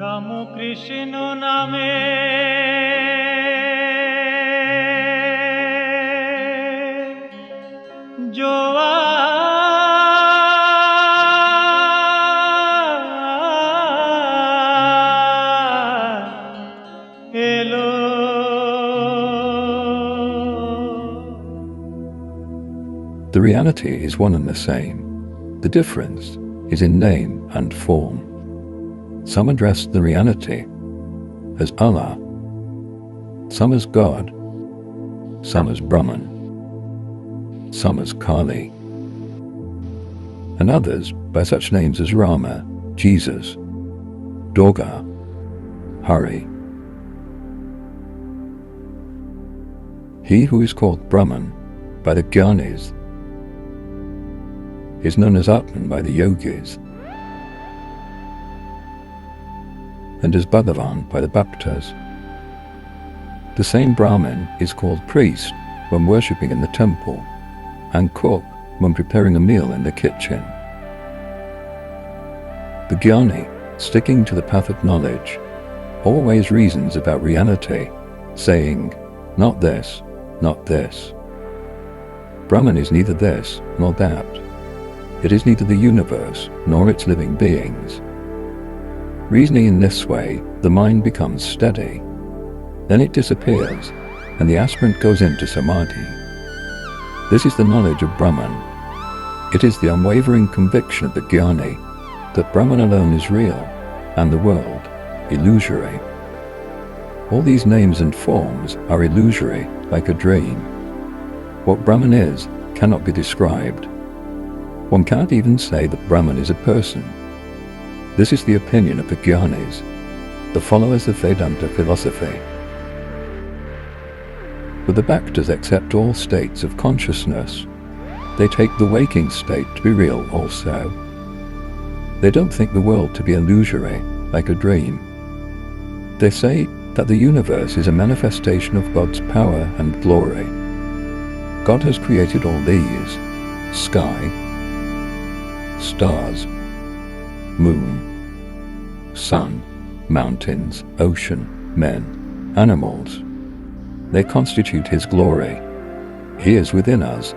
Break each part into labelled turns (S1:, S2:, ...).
S1: রাম কৃষ্ণ নামে জোয়ার এলো।
S2: The reality is one and the same. The difference is in name and form. Some address the reality as Allah, some as God, some as Brahman, some as Kali, and others by such names as Rama, Jesus, Durga, Hari. He who is called Brahman by the Gyanis is known as Atman by the Yogis, and as Bhagavan by the Bhaktas. The same Brahmin is called priest when worshipping in the temple, and cook when preparing a meal in the kitchen. The Jnani, sticking to the path of knowledge, always reasons about reality, saying, not this, not this. Brahman is neither this nor that. It is neither the universe nor its living beings. Reasoning in this way, the mind becomes steady. Then it disappears, and the aspirant goes into samadhi. This is the knowledge of Brahman. It is the unwavering conviction of the Jnani that Brahman alone is real, and the world illusory. All these names and forms are illusory, like a dream. What Brahman is cannot be described. One cannot even say that Brahman is a person. This is the opinion of the Jnanis, the followers of Vedanta philosophy. But the Bhaktas accept all states of consciousness. They take the waking state to be real also. They don't think the world to be illusory, like a dream. They say that the universe is a manifestation of God's power and glory. God has created all these: sky, stars, moon, sun, mountains, ocean, men, animals. They constitute His glory. He is within us,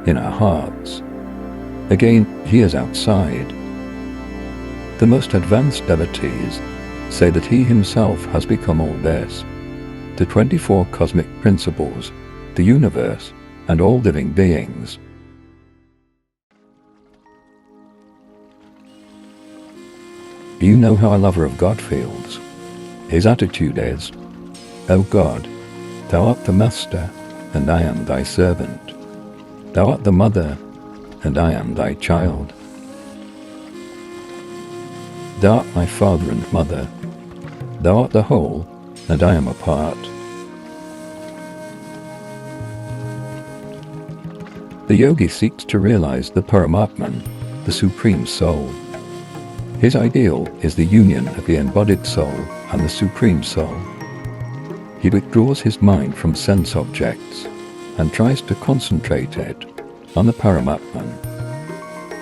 S2: in our hearts. Again, He is outside. The most advanced devotees say that He Himself has become all this, the 24 cosmic principles, the universe, and all living beings. You know how a lover of God feels. His attitude is, O God, Thou art the Master, and I am Thy servant. Thou art the Mother, and I am Thy child. Thou art my Father and Mother. Thou art the whole, and I am a part. The yogi seeks to realize the Paramatman, the Supreme Soul. His ideal is the union of the embodied soul and the Supreme Soul. He withdraws his mind from sense objects and tries to concentrate it on the Paramatman.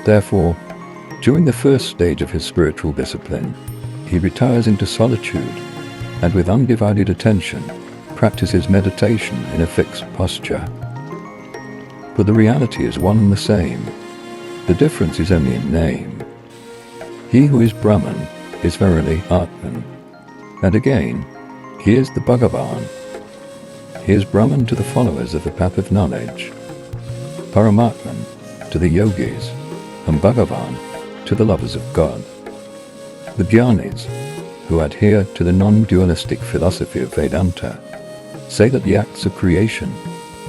S2: Therefore, during the first stage of his spiritual discipline, he retires into solitude and with undivided attention practices meditation in a fixed posture. But the reality is one and the same. The difference is only in name. He who is Brahman is verily Atman. And again, he is the Bhagavan. He is Brahman to the followers of the path of knowledge, Paramatman to the yogis, and Bhagavan to the lovers of God. The Jnanis, who adhere to the non-dualistic philosophy of Vedanta, say that the acts of creation,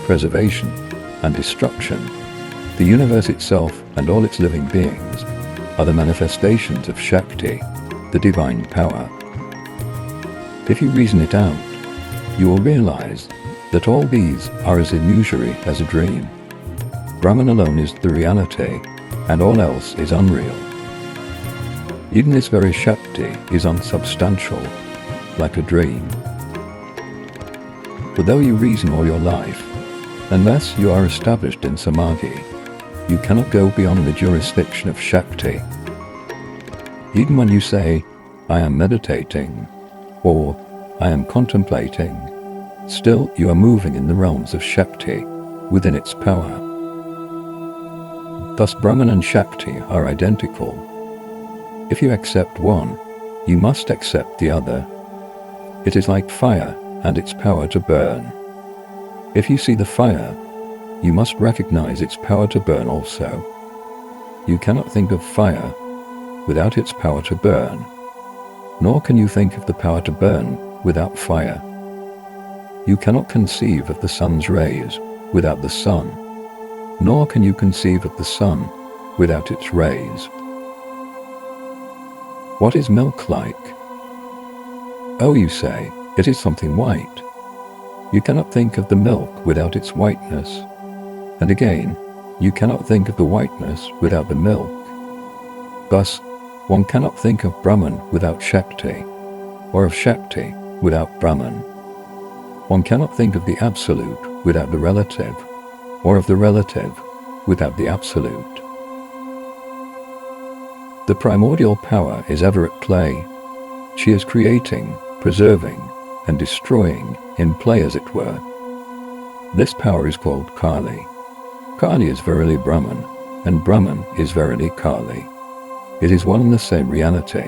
S2: preservation, and destruction, the universe itself and all its living beings, are the manifestations of Shakti, the divine power. If you reason it out, you will realize that all these are as illusory as a dream. Brahman alone is the reality, and all else is unreal. Even this very Shakti is unsubstantial, like a dream. But though you reason all your life, unless you are established in Samadhi, you cannot go beyond the jurisdiction of Shakti. Even when you say, I am meditating, or I am contemplating, still you are moving in the realms of Shakti, within its power. Thus Brahman and Shakti are identical. If you accept one, you must accept the other. It is like fire and its power to burn. If you see the fire, you must recognize its power to burn also. You cannot think of fire without its power to burn, nor can you think of the power to burn without fire. You cannot conceive of the sun's rays without the sun, nor can you conceive of the sun without its rays. What is milk like? Oh, you say, it is something white. You cannot think of the milk without its whiteness. And again, you cannot think of the whiteness without the milk. Thus, one cannot think of Brahman without Shakti, or of Shakti without Brahman. One cannot think of the Absolute without the relative, or of the relative without the Absolute. The primordial power is ever at play. She is creating, preserving, and destroying in play, as it were. This power is called Kali. Kali is verily Brahman, and Brahman is verily Kali. It is one and the same reality.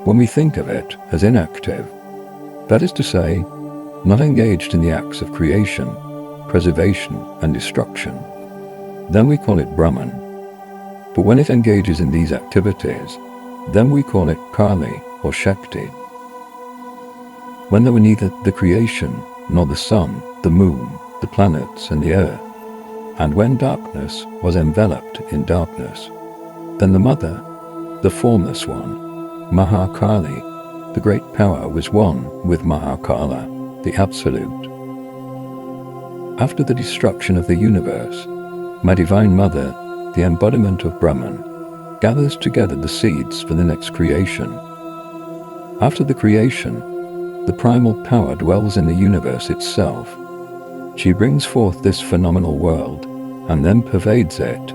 S2: When we think of it as inactive, that is to say, not engaged in the acts of creation, preservation, and destruction, then we call it Brahman. But when it engages in these activities, then we call it Kali or Shakti. When there were neither the creation, nor the sun, the moon, the planets, and the earth, and when darkness was enveloped in darkness, then the Mother, the formless one, Mahakali, the great power, was one with Mahakala, the Absolute. After the destruction of the universe, my Divine Mother, the embodiment of Brahman, gathers together the seeds for the next creation. After the creation, the primal power dwells in the universe itself. She brings forth this phenomenal world and then pervades it.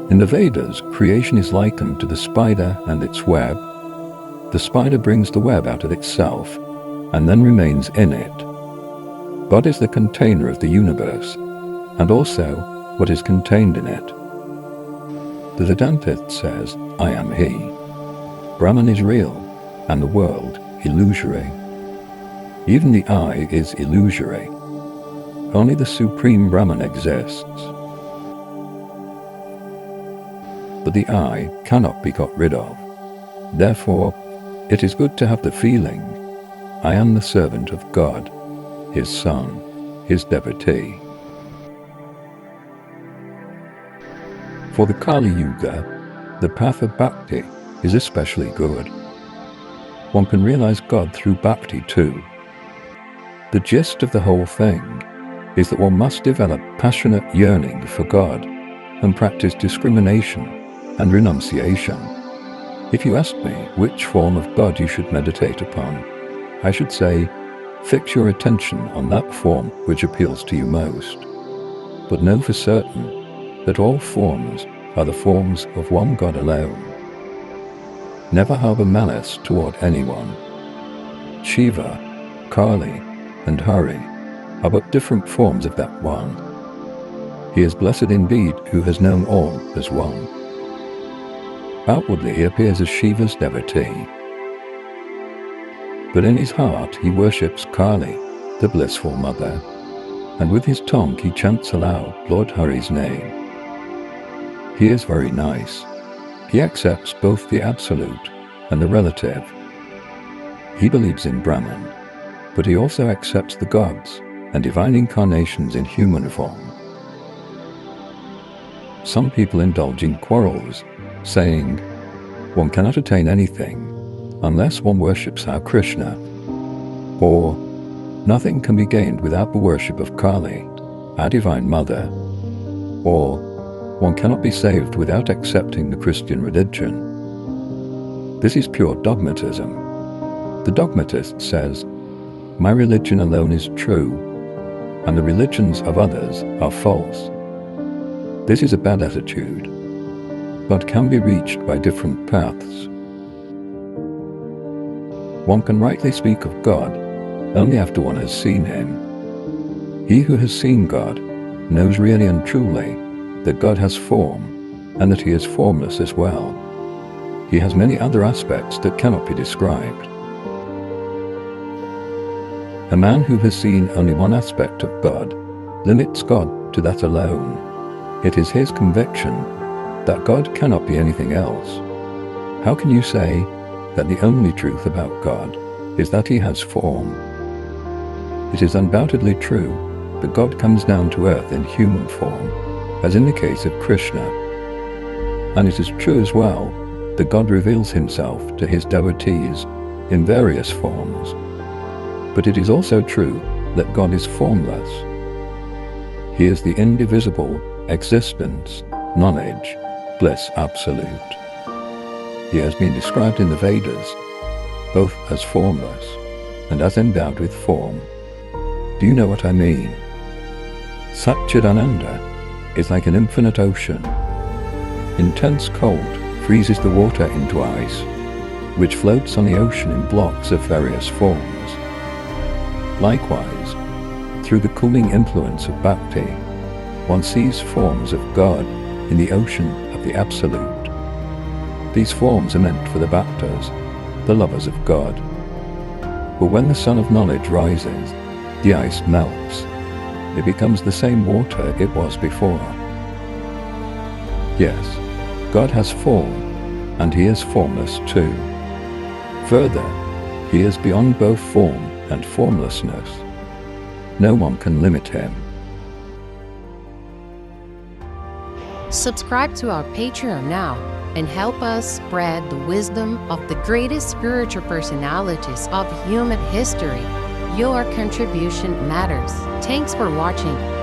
S2: In the Vedas, creation is likened to the spider and its web. The spider brings the web out of itself and then remains in it. God is the container of the universe, and also what is contained in it. The Vedanta says, I am He. Brahman is real, and the world illusory. Even the I is illusory. Only the Supreme Brahman exists. But the I cannot be got rid of. Therefore, it is good to have the feeling, I am the servant of God, His Son, His devotee. For the Kali Yuga, the path of Bhakti is especially good. One can realize God through Bhakti too. The gist of the whole thing is that one must develop passionate yearning for God and practice discrimination and renunciation. If you asked me which form of God you should meditate upon, I should say, fix your attention on that form which appeals to you most. But know for certain that all forms are the forms of one God alone. Never harbor malice toward anyone. Shiva, Kali, and Hari are but different forms of that one. He is blessed indeed who has known all as one. Outwardly he appears as Shiva's devotee, but in his heart he worships Kali, the blissful mother, and with his tongue he chants aloud Lord Hari's name. He is very nice. He accepts both the Absolute and the relative. He believes in Brahman, but he also accepts the gods and divine incarnations in human form. Some people indulge in quarrels, saying, one cannot attain anything unless one worships our Krishna, or nothing can be gained without the worship of Kali, our Divine Mother, or one cannot be saved without accepting the Christian religion. This is pure dogmatism. The dogmatist says, my religion alone is true, and the religions of others are false. This is a bad attitude, but can be reached by different paths. One can rightly speak of God only after one has seen him. He who has seen God knows really and truly that God has form and that he is formless as well. He has many other aspects that cannot be described. A man who has seen only one aspect of God limits God to that alone. It is his conviction that God cannot be anything else. How can you say that the only truth about God is that he has form? It is undoubtedly true that God comes down to earth in human form, as in the case of Krishna. And it is true as well that God reveals himself to his devotees in various forms. But it is also true that God is formless. He is the indivisible existence, knowledge, bliss absolute. He has been described in the Vedas both as formless and as endowed with form. Do you know what I mean? Satchidananda is like an infinite ocean. Intense cold freezes the water into ice, which floats on the ocean in blocks of various forms. Likewise, through the cooling influence of bhakti, one sees forms of God in the ocean of the Absolute. These forms are meant for the bhaktas, the lovers of God. But when the sun of knowledge rises, the ice melts. It becomes the same water it was before. Yes, God has form, and he is formless too. Further, he is beyond both form and formlessness. No one can limit him.
S3: Subscribe to our Patreon now and help us spread the wisdom of the greatest spiritual personalities of human history. Your contribution matters. Thanks for watching.